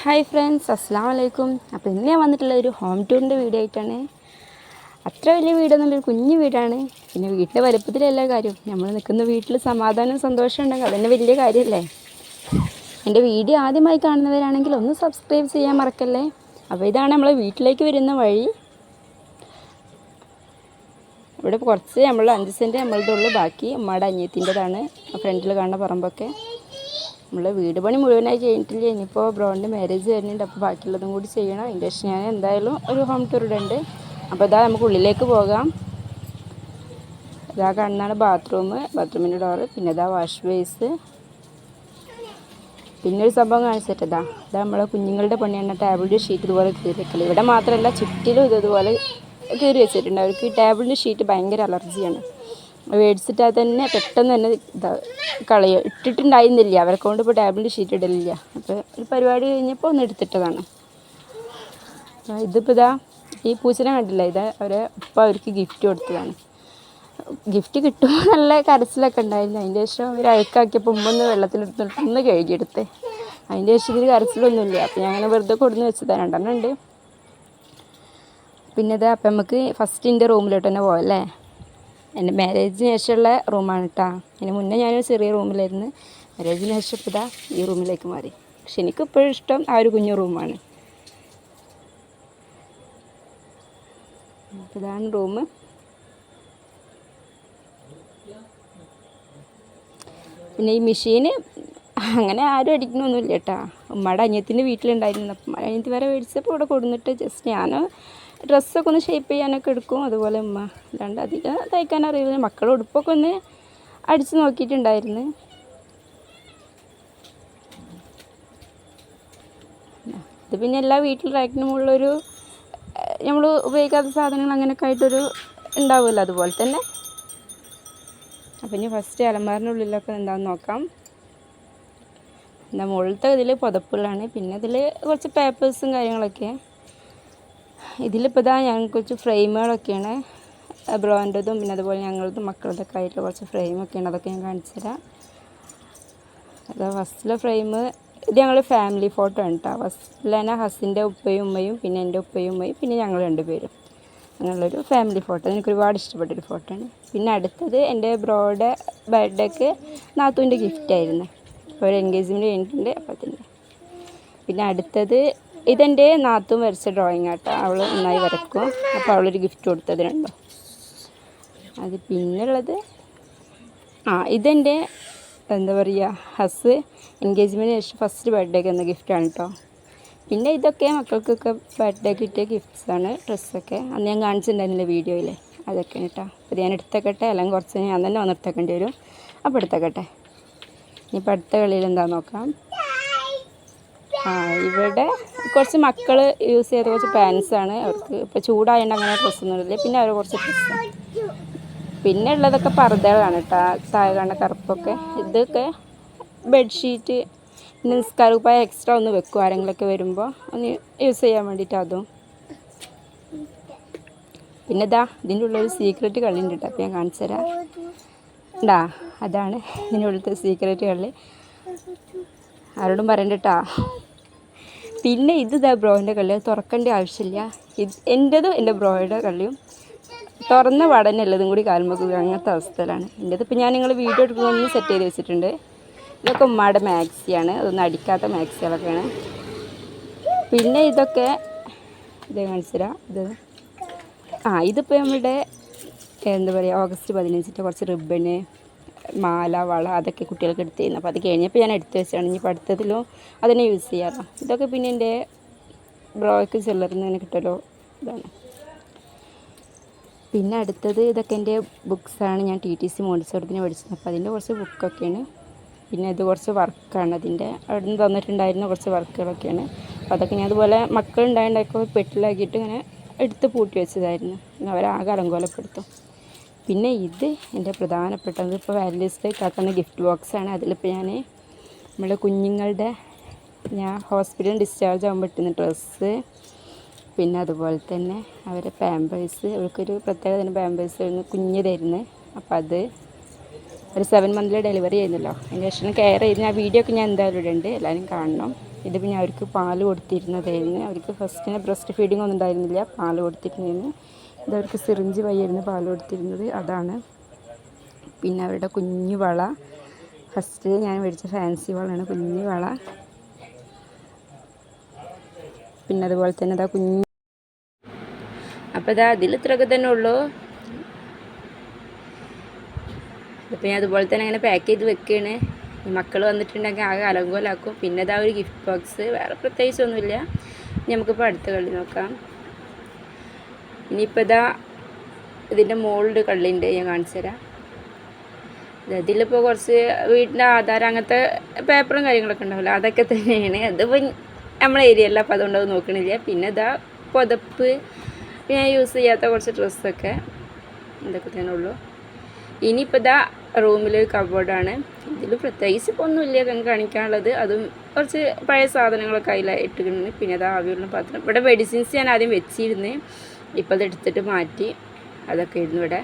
Hi friends, അസ്സലാമു അലൈക്കും. അപ്പോൾ ഇന്ന് ഞാൻ വന്നിട്ടുള്ള ഒരു ഹോം ടൂറിൻ്റെ വീഡിയോ ആയിട്ടാണ്. അത്ര വലിയ വീടൊന്നുമില്ല, കുഞ്ഞു വീടാണ്. പിന്നെ വീട്ടിലെ വലുപ്പത്തിലല്ല കാര്യം, നമ്മൾ നിൽക്കുന്ന വീട്ടിൽ സമാധാനം സന്തോഷം ഉണ്ടെങ്കിൽ അതന്നെ വലിയ കാര്യമല്ലേ. എൻ്റെ വീഡിയോ ആദ്യമായി കാണുന്നവരാണെങ്കിൽ ഒന്ന് സബ്സ്ക്രൈബ് ചെയ്യാൻ മറക്കല്ലേ. അപ്പോൾ ഇതാണ് നമ്മളെ വീട്ടിലേക്ക് വരുന്ന വഴി. ഇവിടെ കുറച്ച് നമ്മൾ 5 സെൻറ്റ് നമ്മളുടെ ഉള്ളു, ബാക്കി ഉമ്മയുടെ അനിയത്തിൻ്റെതാണ് ഫ്രണ്ടിൽ കാണുന്ന പറമ്പൊക്കെ. നമ്മൾ വീട് പണി മുഴുവനായി കഴിഞ്ഞിട്ടില്ല, ഇനിയിപ്പോൾ ബ്രോൻ്റെ മാരേജ് വരുന്നുണ്ട്, അപ്പോൾ ബാക്കിയുള്ളതും കൂടി ചെയ്യണം. അതിൻ്റെ ശേഷം ഞാൻ എന്തായാലും ഒരു ഹോം ടൂർ ഇടുന്നുണ്ട്. അപ്പോൾ ഇതാ നമുക്ക് ഉള്ളിലേക്ക് പോകാം. ഇതാ കാണുന്നതാണ് ബാത്റൂമിൻ്റെ ഡോറ്. പിന്നെ ഇതാ വാഷ് ബേസ്. പിന്നെ ഒരു സംഭവം കാണിച്ചിട്ട് ഇതാ നമ്മളെ കുഞ്ഞുങ്ങളുടെ പണിയാണ് ടേബിളിൻ്റെ ഷീറ്റ് ഇതുപോലെ കീറി വെക്കൽ. ഇവിടെ മാത്രമല്ല ചുറ്റിലും ഇതുപോലെ കീറി വെച്ചിട്ടുണ്ട്. അവർക്ക് ടേബിളിൻ്റെ ഷീറ്റ് ഭയങ്കര അലർജിയാണ്. മേടിച്ചിട്ടാൽ തന്നെ പെട്ടെന്ന് തന്നെ കളയുക. ഇട്ടിട്ടുണ്ടായിരുന്നില്ല, അവരെ കൊണ്ട് ഇപ്പോൾ ടേബിളിൻ്റെ ഷീറ്റ് ഇടലില്ല. അപ്പോൾ ഒരു പരിപാടി കഴിഞ്ഞപ്പോൾ ഒന്ന് എടുത്തിട്ടതാണ്. ഇതിപ്പോൾ ഈ പൂച്ചനെ കണ്ടില്ല, അവരെ ഉപ്പ അവർക്ക് ഗിഫ്റ്റ് കൊടുത്തതാണ്. ഗിഫ്റ്റ് കിട്ടുമ്പോൾ നല്ല കരച്ചിലൊക്കെ ഉണ്ടായിരുന്നു. അതിൻ്റെ ശേഷം അവർ അഴുക്കാക്കിയപ്പോൾ ഉമ്മൊന്ന് വെള്ളത്തിലെടുത്തിട്ട് ഒന്ന് കഴുകിയെടുത്ത്. അതിൻ്റെ ശേഷം ഇതിൽ കരച്ചിലൊന്നുമില്ല. അപ്പോൾ ഞാൻ അങ്ങനെ വെറുതെ കൊടുന്ന് വെച്ചതാണ്. 2 ഉണ്ട്. പിന്നെ അപ്പം നമുക്ക് ഫസ്റ്റ് എൻ്റെ റൂമിലോട്ട് തന്നെ പോകല്ലേ. എൻ്റെ മാരേജിന് ശേഷമുള്ള റൂമാണ് കേട്ടോ. അതിന് മുന്നേ ഞാനൊരു ചെറിയ റൂമിലായിരുന്നു. മാരേജിന് ശേഷം ഇപ്പോൾ ഈ റൂമിലേക്ക് മാറി. പക്ഷെ എനിക്കിപ്പോഴും ഇഷ്ടം ആ ഒരു കുഞ്ഞു റൂമാണ്. ഇതാണ് റൂം. പിന്നെ ഈ മെഷീന് അങ്ങനെ ആരും അടിക്കണമൊന്നുമില്ല കേട്ടോ. ഉമ്മയുടെ അനിയത്തിൻ്റെ വീട്ടിലുണ്ടായിരുന്നു. അപ്പം അനിയത്തി വരെ മേടിച്ചപ്പോൾ ഇവിടെ കൊടുന്നിട്ട് ജസ്റ്റ് ഞാൻ ഡ്രസ്സൊക്കെ ഒന്ന് ഷേപ്പ് ചെയ്യാനൊക്കെ എടുക്കും. അതുപോലെ ഉമ്മ അല്ലാണ്ട് അധികം തയ്ക്കാൻ അറിയില്ല. മക്കളുടെ ഉടുപ്പൊക്കെ ഒന്ന് അടിച്ച് നോക്കിയിട്ടുണ്ടായിരുന്നു. ഇത് പിന്നെ എല്ലാ വീട്ടിൽ റാക്കിനുമുള്ളൊരു നമ്മൾ ഉപയോഗിക്കാത്ത സാധനങ്ങൾ അങ്ങനെയൊക്കെ ആയിട്ടൊരു ഉണ്ടാവുമല്ലോ, അതുപോലെ തന്നെ. അപ്പം ഇനി ഫസ്റ്റ് അലമാരിൻ്റെ ഉള്ളിലൊക്കെ എന്താണെന്ന് നോക്കാം. മുകളിലത്തെ ഇതിൽ പുതപ്പുകളാണ്. പിന്നെ ഇതിൽ കുറച്ച് പേപ്പേഴ്സും കാര്യങ്ങളൊക്കെ. ഇതിലിപ്പോൾ ഞാൻ കുറച്ച് ഫ്രെയിമുകളൊക്കെയാണ്, ബ്രോൻ്റെതും പിന്നെ അതുപോലെ ഞങ്ങളതും മക്കളതൊക്കെ ആയിട്ടുള്ള കുറച്ച് ഫ്രെയിമൊക്കെയാണ്. അതൊക്കെ ഞാൻ കാണിച്ചു തരാം. ഫസ്റ്റിലെ ഫ്രെയിം ഇത് ഞങ്ങൾ ഫാമിലി ഫോട്ടോ ആണ് കേട്ടോ. ഫസ്റ്റിൽ തന്നെ ഹസ്സിൻ്റെ ഉപ്പയും ഉമ്മയും പിന്നെ എൻ്റെ ഉപ്പയും ഉമ്മയും പിന്നെ ഞങ്ങൾ 2 പേരും അങ്ങനെയുള്ളൊരു ഫാമിലി ഫോട്ടോ. എനിക്ക് ഒരുപാട് ഇഷ്ടപ്പെട്ടൊരു ഫോട്ടോ ആണ്. പിന്നെ അടുത്തത് എൻ്റെ ബ്രോയുടെ ബർത്ത്ഡേക്ക് നാത്തൂൻ്റെ ഗിഫ്റ്റായിരുന്നു. അപ്പോൾ ഒരു എൻഗേജ്മെൻറ്റ് കഴിഞ്ഞിട്ടുണ്ട് അപ്പത്തിൻ്റെ. പിന്നെ അടുത്തത് ഇതെൻ്റെ നാത്തൂൻ വരച്ച ഡ്രോയിങ് ആട്ടോ. അവൾ നന്നായി വരക്കും. അപ്പോൾ അവളൊരു ഗിഫ്റ്റ് കൊടുത്തതിനുണ്ടോ അത്. പിന്നുള്ളത് ഇതെൻ്റെ എന്താ പറയുക, ഹസ് എൻഗേജ്മെൻറ്റിന് ശേഷം ഫസ്റ്റ് ബർത്ത്ഡേക്ക് എന്ന ഗിഫ്റ്റാണ് കേട്ടോ. പിന്നെ ഇതൊക്കെ മക്കൾക്കൊക്കെ ബർത്ത്ഡേ കിട്ടിയ ഗിഫ്റ്റ്സാണ്, ഡ്രസ്സൊക്കെ. അന്ന് ഞാൻ കാണിച്ചിട്ടുണ്ടായിരുന്നില്ല വീഡിയോയിൽ. അതൊക്കെയാണ് കേട്ടോ. അപ്പോൾ ഞാൻ എടുത്തേക്കട്ടെ, അല്ലെങ്കിൽ കുറച്ച് ഞാൻ തന്നെ വന്നെടുത്തേക്കേണ്ടി വരും. അപ്പോൾ എടുത്തേക്കട്ടെ. ഇനിയിപ്പോൾ അടുത്ത കളിയിൽ എന്താണെന്ന് നോക്കാം. ഇവിടെ കുറച്ച് മക്കൾ യൂസ് ചെയ്ത കുറച്ച് പാൻസാണ്. അവർക്ക് ഇപ്പോൾ ചൂടായതുകൊണ്ട് അങ്ങനെ ഡ്രസ്സൊന്നും ഇല്ല. പിന്നെ അവർ കുറച്ച് ഡ്രസ്സാണ്. പിന്നെ ഉള്ളതൊക്കെ പർദ്ദകളാണ് കേട്ടോ. താഴെ കാണുന്ന കറുപ്പൊക്കെ. ഇതൊക്കെ ബെഡ്ഷീറ്റ്. പിന്നെ നിസ്കാരക്കുപ്പായ എക്സ്ട്രാ ഒന്ന് വെക്കും ആരെങ്കിലുമൊക്കെ വരുമ്പോൾ ഒന്ന് യൂസ് ചെയ്യാൻ വേണ്ടിയിട്ട് അതും. പിന്നെ ഇതിൻ്റെ ഉള്ളൊരു സീക്രട്ട് കളി ഉണ്ട് കേട്ടോ. അപ്പോൾ ഞാൻ കാണിച്ചു തരാം. അതാണ് ഇതിൻ്റെ ഉള്ളിലത്തെ സീക്രട്ട് കളി. ആരോടും പറയണ്ട കേട്ടോ. പിന്നെ ബ്രോൻ്റെ കളി, അത് തുറക്കേണ്ട ആവശ്യമില്ല. എൻ്റെതും എൻ്റെ ബ്രോയുടെ കളിയും തുറന്ന പാടന്നെ ഉള്ളതും കൂടി കാൽമക്കുക, അങ്ങനത്തെ അവസ്ഥയിലാണ് എൻ്റെത്. ഇപ്പോൾ ഞാൻ നിങ്ങൾ വീഡിയോ എടുക്കുന്നതൊന്ന് സെറ്റ് ചെയ്ത് വെച്ചിട്ടുണ്ട്. ഇതൊക്കെ ഉമ്മയുടെ മാക്സിയാണ്, അതൊന്നും അടിക്കാത്ത മാക്സികളൊക്കെയാണ്. പിന്നെ ഇതൊക്കെ കാണിച്ചു തരാം. ഇതിപ്പോൾ നമ്മുടെ എന്താ പറയുക, ഓഗസ്റ്റ് 15 കുറച്ച് റിബണ്, മാല, വള അതൊക്കെ കുട്ടികൾക്ക് എടുത്ത് ചെയ്യുന്നു. അപ്പോൾ അത് കഴിഞ്ഞപ്പോൾ ഞാൻ എടുത്ത് വെച്ചാണ്. ഇനിയിപ്പോൾ അടുത്തതിലും അതിനെ യൂസ് ചെയ്യാമല്ലോ. ഇതൊക്കെ പിന്നെ എൻ്റെ ബ്രോയ്ക്ക് ചില്ലറിന്ന് തന്നെ കിട്ടുമല്ലോ, ഇതാണ്. പിന്നെ അടുത്തത് ഇതൊക്കെ എൻ്റെ ബുക്സാണ്. ഞാൻ TTC മോണ്ടിസോറിന് പഠിച്ചത്. അപ്പോൾ അതിൻ്റെ കുറച്ച് ബുക്കൊക്കെയാണ്. പിന്നെ ഇത് കുറച്ച് വർക്കാണ്. അതിൻ്റെ അവിടെ നിന്ന് തന്നിട്ടുണ്ടായിരുന്ന കുറച്ച് വർക്കുകളൊക്കെയാണ്. അപ്പോൾ അതൊക്കെ ഞാൻ അതുപോലെ മക്കളുണ്ടായതൊക്കെ പെട്ടിലാക്കിയിട്ട് ഇങ്ങനെ എടുത്ത് പൂട്ടി വെച്ചതായിരുന്നു. പിന്നെ അവരാകെ അലങ്കോലപ്പെടുത്തും. പിന്നെ ഇത് എൻ്റെ പ്രധാനപ്പെട്ടത് ഇപ്പോൾ വാലൻറ്റൈൻസ് ഡേ കാക്കുന്ന ഗിഫ്റ്റ് ബോക്സാണ്. അതിലിപ്പോൾ ഞാൻ നമ്മുടെ കുഞ്ഞുങ്ങളുടെ ഞാൻ ഹോസ്പിറ്റലിൽ ഡിസ്ചാർജ് ആകുമ്പോൾ ഇട്ടുന്ന ഡ്രസ്സ്, പിന്നെ അതുപോലെ തന്നെ അവരെ പാമ്പേഴ്സ്, അവർക്കൊരു പ്രത്യേക തന്നെ പാമ്പേഴ്സ് കുഞ്ഞിതായിരുന്നു. അപ്പോൾ അത് ഒരു 7 മന്തിൽ ഡെലിവറി ചെയ്യുന്നല്ലോ. അതിന് ശേഷം കെയർ ചെയ്യുന്ന ആ വീഡിയോ ഒക്കെ ഞാൻ എന്തായാലും ഇടുന്നുണ്ട്, എല്ലാവരും കാണണം. ഇത് പിന്നെ അവർക്ക് പാല് കൊടുത്തിരുന്നതായിരുന്നു. അവർക്ക് ഫസ്റ്റിന് ബ്രസ്റ്റ് ഫീഡിങ് ഒന്നും ഉണ്ടായിരുന്നില്ല, പാല് കൊടുത്തിരുന്നതായിരുന്നു. ഇതവർക്ക് സിറിഞ്ച് വഴിയായിരുന്നു പാല് കൊടുത്തിരുന്നത്, അതാണ്. പിന്നെ അവരുടെ കുഞ്ഞു വള, ഫസ്റ്റ് ഞാൻ മേടിച്ച ഫാൻസി വളയാണ്, കുഞ്ഞു വള. പിന്നെ അതുപോലെ തന്നെ ഇതാ കുഞ്ഞു. അപ്പോൾ ഇതാ അതിൽ ഇത്രയൊക്കെ തന്നെ ഉള്ളൂ. ഇപ്പം ഞാൻ അതുപോലെ തന്നെ അങ്ങനെ പാക്ക് ചെയ്ത് വെക്കുകയാണ്. മക്കൾ വന്നിട്ടുണ്ടെങ്കിൽ ആകെ അലങ്കോലാക്കും. പിന്നെ ഇതാ ഒരു ഗിഫ്റ്റ് ബോക്സ്, വേറെ പ്രത്യേകിച്ചൊന്നുമില്ല. നമുക്കിപ്പോൾ അടുത്ത കള്ളി നോക്കാം. ഇനിയിപ്പോൾ ഇതാ ഇതിൻ്റെ മുകളിൽ കള്ളിയുണ്ട്, ഞാൻ കാണിച്ചു തരാം. ഇതിലിപ്പോൾ കുറച്ച് വീടിൻ്റെ ആധാരം അങ്ങനത്തെ പേപ്പറും കാര്യങ്ങളൊക്കെ ഉണ്ടാവില്ല, അതൊക്കെ തന്നെയാണ്. അതിപ്പോൾ നമ്മളെ ഏരിയയല്ല, അപ്പോൾ അതുകൊണ്ട് അത് നോക്കണില്ല. പിന്നെ ഇതാ പുതപ്പ്, ഞാൻ യൂസ് ചെയ്യാത്ത കുറച്ച് ഡ്രസ്സൊക്കെ, ഇതൊക്കെ തന്നെ ഉള്ളൂ. ഇനിയിപ്പോൾ ഇതാ റൂമിലൊരു കബോർഡാണ്. ഇതിൽ പ്രത്യേകിച്ച് ഇപ്പോൾ ഒന്നുമില്ല കാണിക്കാനുള്ളത്. അതും കുറച്ച് പഴയ സാധനങ്ങളൊക്കെ അതിലിട്ടിട്ടുണ്ട്. പിന്നെ അത് ആവിയുള്ള പാത്രം. ഇവിടെ മെഡിസിൻസ് ഞാൻ ആദ്യം വെച്ചിരുന്നു, ഇപ്പോൾ അത് എടുത്തിട്ട് മാറ്റി. അതൊക്കെ ഇരുന്നു ഇവിടെ.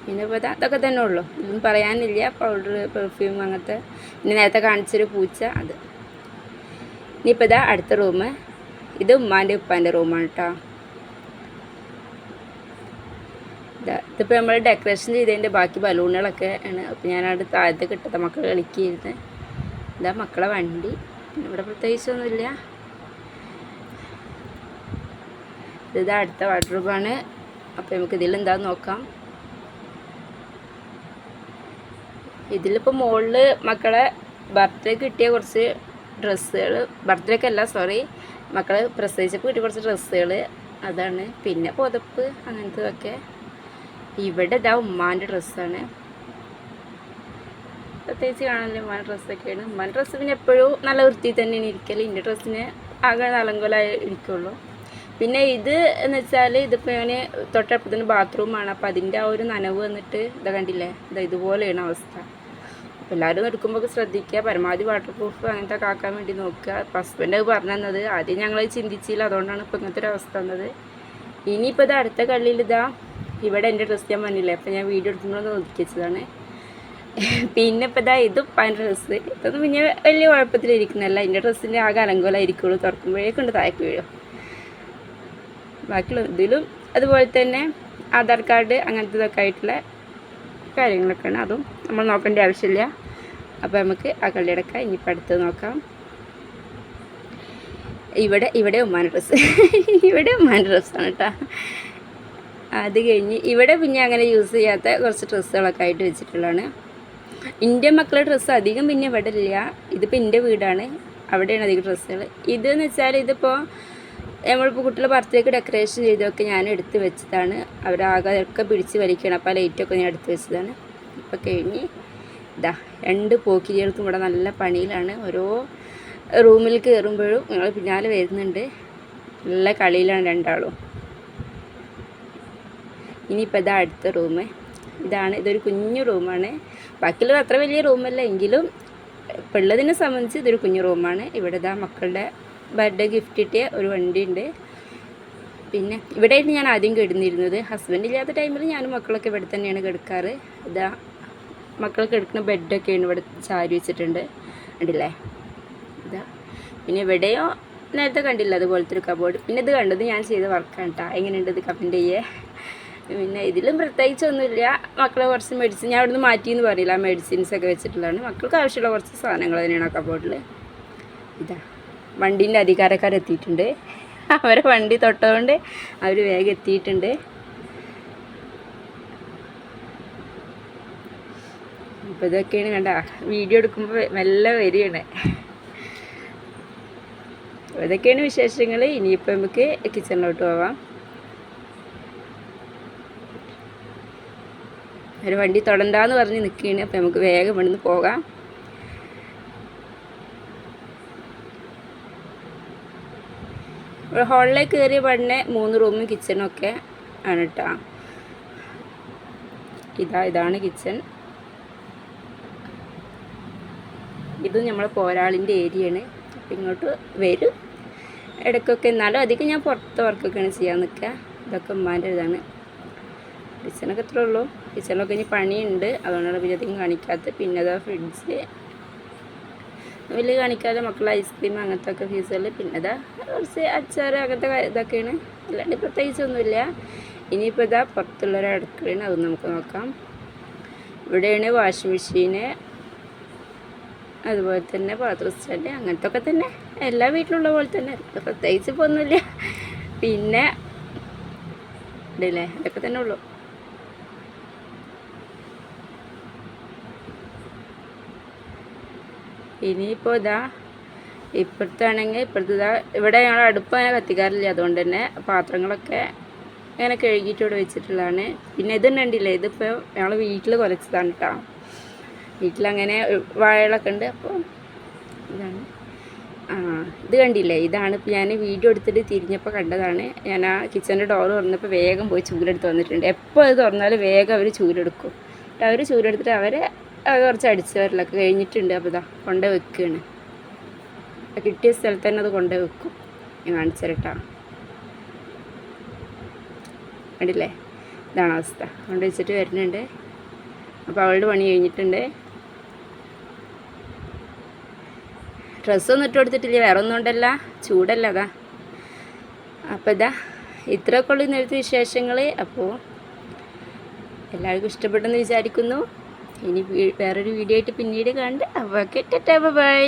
പിന്നെ ഇപ്പോൾ അതൊക്കെ തന്നെ ഉള്ളൂ, ഇതൊന്നും പറയാനില്ല. പൗഡർ, പെർഫ്യൂം അങ്ങനത്തെ. പിന്നെ നേരത്തെ കാണിച്ചൊരു പൂച്ച, അത്. ഇനിയിപ്പോൾ ഇതാ അടുത്ത റൂം. ഇത് ഉമ്മാൻ്റെ ഉപ്പാൻ്റെ റൂമാണ് കേട്ടോ. ഇതിപ്പോൾ നമ്മൾ ഡെക്കറേഷൻ ചെയ്തതിൻ്റെ ബാക്കി ബലൂണുകളൊക്കെ ആണ്. അപ്പോൾ ഞാനവിടെ താഴത്ത് കിട്ടാത്ത മക്കൾ കളിക്കുകയായിരുന്നു. ഇതാ മക്കളെ വണ്ടി. ഇവിടെ പ്രത്യേകിച്ചൊന്നുമില്ല. ഇതാ അടുത്ത വാർഡ്രോബാണ്. അപ്പോൾ നമുക്ക് ഇതിലെന്താന്ന് നോക്കാം. ഇതിലിപ്പോൾ മുകളിൽ മക്കളെ ബർത്ത്ഡേക്ക് കിട്ടിയ കുറച്ച് ഡ്രസ്സുകൾ, ബർത്ത്ഡേക്കല്ല സോറി, മക്കളെ പ്രസവിച്ചപ്പോൾ കിട്ടിയ കുറച്ച് ഡ്രസ്സുകൾ, അതാണ്. പിന്നെ പുതപ്പ് അങ്ങനത്തതൊക്കെ. ഇവിടെ ഇതാ ഉമ്മാൻ്റെ ഡ്രസ്സാണ്. പ്രത്യേകിച്ച് കാണാനില്ല, ഉമ്മാൻ്റെ ഡ്രസ്സൊക്കെയാണ്. ഉമ്മാൻ്റെ ഡ്രസ്സ് പിന്നെ എപ്പോഴും നല്ല വൃത്തി തന്നെയാണ് ഇരിക്കൽ. എൻ്റെ ഡ്രസ്സിന് ആകെ നലങ്കോലായി ഇരിക്കുള്ളൂ. പിന്നെ ഇത് എന്ന് വെച്ചാൽ ഇതിപ്പോൾ ഞാൻ തൊട്ടപ്പുറത്തിന് ബാത്റൂമാണ്. അപ്പോൾ അതിൻ്റെ ആ ഒരു നനവ് വന്നിട്ട് ഇതാ കണ്ടില്ലേ, ഇതുപോലെയാണ് അവസ്ഥ. അപ്പോൾ എല്ലാവരും എടുക്കുമ്പോൾ ശ്രദ്ധിക്കുക, പരമാവധി വാട്ടർ പ്രൂഫ് അങ്ങനത്തെ ആക്കാൻ വേണ്ടി നോക്കുക. ഹസ്ബൻഡ് അത് പറഞ്ഞു തന്നത്, ആദ്യം ഞങ്ങൾ ചിന്തിച്ചില്ല, അതുകൊണ്ടാണ് ഇപ്പോൾ ഇങ്ങനത്തെ ഒരു അവസ്ഥ വന്നത്. ഇനിയിപ്പോൾ ഇത് അടുത്ത കള്ളിയിൽ ഇതാ ഇവിടെ എൻ്റെ ഡ്രസ്സ് ഞാൻ പറഞ്ഞില്ലേ, അപ്പോൾ ഞാൻ വീഡിയോ എടുക്കുമ്പോൾ ഒതുക്കി വെച്ചതാണ്. പിന്നെ ഇപ്പോൾ ഇതാ ഇത് ഉപ്പാൻ്റെ ഡ്രസ്സ്. ഇതൊന്നും പിന്നെ വലിയ കുഴപ്പത്തിലിരിക്കുന്നതല്ല, എൻ്റെ ഡ്രസ്സിൻ്റെ ആകെ അലങ്കോലായിരിക്കുള്ളൂ, തുറക്കുമ്പോഴേക്കൊണ്ട് താഴേക്ക് വീഴും. ബാക്കിയുള്ള ഇതിലും അതുപോലെ തന്നെ ആധാർ കാർഡ് അങ്ങനത്തതൊക്കെ ആയിട്ടുള്ള കാര്യങ്ങളൊക്കെയാണ്, അതും നമ്മൾ നോക്കേണ്ട ആവശ്യമില്ല. അപ്പോൾ നമുക്ക് ആ കള്ളിയടക്കാം. ഇനിയിപ്പോൾ അടുത്തത് നോക്കാം. ഇവിടെ ഉമ്മാൻ്റെ ഡ്രസ്സ് ഇവിടെ ഉമ്മാൻ്റെ ഡ്രസ്സാണ് കേട്ടോ. അത് കഴിഞ്ഞ് ഇവിടെ പിന്നെ അങ്ങനെ യൂസ് ചെയ്യാത്ത കുറച്ച് ഡ്രസ്സുകളൊക്കെ ആയിട്ട് വെച്ചിട്ടുള്ളതാണ്. എൻ്റെ മക്കളുടെ ഡ്രസ്സ് അധികം പിന്നെ ഇവിടെ ഇല്ല. ഇതിപ്പോൾ എൻ്റെ വീടാണ്, അവിടെയാണ് അധികം ഡ്രസ്സുകൾ. ഇതെന്ന് വെച്ചാൽ ഇതിപ്പോൾ നമ്മളിപ്പോൾ കുട്ടികളുടെ ബർത്ത്ഡേക്ക് ഡെക്കറേഷൻ ചെയ്തൊക്കെ ഞാൻ എടുത്ത് വെച്ചതാണ്. അവരാകെ ഒക്കെ പിടിച്ച് വലിക്കണം, അപ്പോൾ ലൈറ്റൊക്കെ ഞാൻ എടുത്ത് വെച്ചതാണ്. ഇപ്പോൾ കഴിഞ്ഞ് ഇതാ 2 പോക്കിരികൾക്കും ഇവിടെ നല്ല പണിയിലാണ്. ഓരോ റൂമിൽ കയറുമ്പോഴും ഞങ്ങൾ പിന്നാലെ വരുന്നുണ്ട്. നല്ല കളിയിലാണ് രണ്ടാളും. ഇനിയിപ്പോൾ ഇതാ അടുത്ത റൂം. ഇതൊരു കുഞ്ഞു റൂമാണ്. ബാക്കിയുള്ളത് അത്ര വലിയ റൂമല്ല, എങ്കിലും ഇപ്പോൾ ഉള്ളതിനെ സംബന്ധിച്ച് ഇതൊരു കുഞ്ഞു റൂമാണ്. ഇവിടെ ഇതാ മക്കളുടെ ബർത്ത്ഡേ ഗിഫ്റ്റ് കിട്ടിയ ഒരു വണ്ടി ഉണ്ട്. പിന്നെ ഇവിടെയായിട്ട് ഞാൻ ആദ്യം കിടന്നിരുന്നത്. ഹസ്ബൻഡ് ഇല്ലാത്ത ടൈമിൽ ഞാനും മക്കളൊക്കെ ഇവിടെ തന്നെയാണ് കിടക്കാറ്. ഇതാ മക്കൾ കിടക്കുന്ന ബെഡൊക്കെയാണ് ഇവിടെ ചാരി വെച്ചിട്ടുണ്ട്, കണ്ടില്ലേ. ഇതാ പിന്നെ ഇവിടെയോ നേരത്തെ കണ്ടില്ല അതുപോലത്തെ ഒരു കബോർഡ്. പിന്നെ ഇത് കണ്ടത് ഞാൻ ചെയ്ത വർക്കാണ് കേട്ടോ, എങ്ങനെയുണ്ട് ഇത് കമൻറ്റ് ചെയ്യേ. പിന്നെ ഇതിലും പ്രത്യേകിച്ചൊന്നുമില്ല. മക്കളെ കുറച്ച് മെഡിസിൻ ഞാൻ അവിടുന്ന് മാറ്റിയെന്ന് പറയില്ല, ആ മെഡിസിൻസൊക്കെ വെച്ചിട്ടുള്ളതാണ്. മക്കൾക്ക് ആവശ്യമുള്ള കുറച്ച് സാധനങ്ങൾ തന്നെയാണ് ആ കബോർഡിൽ. ഇതാ വണ്ടീൻ്റെ അധികാരക്കാരെത്തിയിട്ടുണ്ട്. അവരെ വണ്ടി തൊട്ടതുകൊണ്ട് അവർ വേഗം എത്തിയിട്ടുണ്ട്. അപ്പോൾ ഇതൊക്കെയാണ് കണ്ട, വീഡിയോ എടുക്കുമ്പോൾ മെല്ലെ വരികയാണ്. ഇതൊക്കെയാണ് വിശേഷങ്ങൾ. ഇനിയിപ്പോൾ നമുക്ക് കിച്ചണിലോട്ട് പോവാം. ഒരു വണ്ടി തൊടണ്ടാന്ന് പറഞ്ഞ് നിൽക്കുകയാണ്. അപ്പോൾ നമുക്ക് വേഗം ഇവിടുന്ന് പോകാം. ഹോളിലേക്ക് കയറിയ പടനെ 3 റൂമും കിച്ചണും ഒക്കെ ആണ് കേട്ടോ. ഇതാണ് കിച്ചൺ. ഇത് നമ്മളെ പോരാളിൻ്റെ ഏരിയയാണ്. അപ്പം ഇങ്ങോട്ട് വരും ഇടയ്ക്കൊക്കെ, എന്നാലും അധികം ഞാൻ പുറത്തെ വർക്കൊക്കെയാണ് ചെയ്യാൻ നിൽക്കുക. ഇതൊക്കെ ഉമ്മാൻ്റെ ഇതാണ്. കിച്ചണൊക്കെ ഇത്രേ ഉള്ളൂ. കിച്ചണിലൊക്കെ ഇനി പണിയുണ്ട്, അതുകൊണ്ടാണ് പിന്നെ അധികം കാണിക്കാത്തത്. പിന്നെ അതാ ഫ്രിഡ്ജ്, വലിയ കാണിക്കാതെ മക്കൾ ഐസ്ക്രീം അങ്ങനത്തെ ഒക്കെ ഫീസുകൾ. പിന്നെ ഇതാ കുറച്ച് അച്ചാർ അങ്ങനത്തെ ഇതൊക്കെയാണ്, അല്ലാണ്ട് പ്രത്യേകിച്ചൊന്നുമില്ല. ഇനിയിപ്പോൾ ഇതാ പുറത്തുള്ളൊരു അടുക്കളയാണ്, അത് നമുക്ക് നോക്കാം. ഇവിടെയാണ് വാഷിംഗ് മെഷീന്, അതുപോലെ തന്നെ പാത്രം സ്റ്റാൻഡ്, അങ്ങനത്തെ ഒക്കെ തന്നെ എല്ലാ വീട്ടിലുള്ള പോലെ തന്നെ, പ്രത്യേകിച്ച് ഇപ്പോൾ ഒന്നുമില്ല. പിന്നെ ഇല്ലേ അതൊക്കെ തന്നെ ഉള്ളൂ. ഇനിയിപ്പോൾ ഇതാ ഇപ്പോഴത്താണെങ്കിൽ ഇതാ ഇവിടെ ഞങ്ങൾ അടുപ്പ് അങ്ങനെ കത്തിക്കാറില്ല, അതുകൊണ്ട് തന്നെ പാത്രങ്ങളൊക്കെ അങ്ങനെ കഴുകിയിട്ട് ഇവിടെ വെച്ചിട്ടുള്ളതാണ്. പിന്നെ ഇത് കണ്ടില്ലേ, ഇതിപ്പോൾ ഞങ്ങൾ വീട്ടിൽ കുലച്ചതാണ് കേട്ടോ. വീട്ടിലങ്ങനെ വാഴകളൊക്കെ ഉണ്ട്. അപ്പോൾ ഇതാണ് ഇത് കണ്ടില്ലേ, ഇതാണ് ഇപ്പോൾ ഞാൻ വീഡിയോ എടുത്തിട്ട് തിരിഞ്ഞപ്പോൾ കണ്ടതാണ്. ഞാൻ ആ കിച്ചൻ്റെ ഡോറ് തുറന്നപ്പോൾ വേഗം പോയി ചൂലെടുത്ത് വന്നിട്ടുണ്ട്. എപ്പോൾ അത് തുറന്നാലും വേഗം അവർ ചൂലെടുക്കും. അവർ ചൂലെടുത്തിട്ട് അവരെ കുറച്ച് അടിച്ചവരിലൊക്കെ കഴിഞ്ഞിട്ടുണ്ട്. അപ്പോൾ ഇതാ കൊണ്ട് വെക്കുകയാണ്, കിട്ടിയ സ്ഥലത്ത് തന്നെ അത് കൊണ്ട് വെക്കും. ഞാൻ കാണിച്ചിരട്ടാ, കണ്ടില്ലേ, ഇതാണ് അവസ്ഥ. കൊണ്ട് വെച്ചിട്ട് വരുന്നുണ്ട്. അപ്പോൾ അവളുടെ പണി കഴിഞ്ഞിട്ടുണ്ട്. ഡ്രസ്സൊന്നും ഇട്ട് കൊടുത്തിട്ടില്ല, വേറെ ഒന്നും ഉണ്ടല്ല, ചൂടല്ല അതാ. അപ്പോൾ ഇതാ ഇത്രയൊക്കെ ഉള്ളൂ ഇന്നത്തെ വിശേഷങ്ങൾ. അപ്പോൾ എല്ലാവർക്കും ഇഷ്ടപ്പെട്ടെന്ന് വിചാരിക്കുന്നു. ഇനി വേറൊരു വീഡിയോ ആയിട്ട് പിന്നീട് കണ്ട് അപ്പോൾ ബൈ.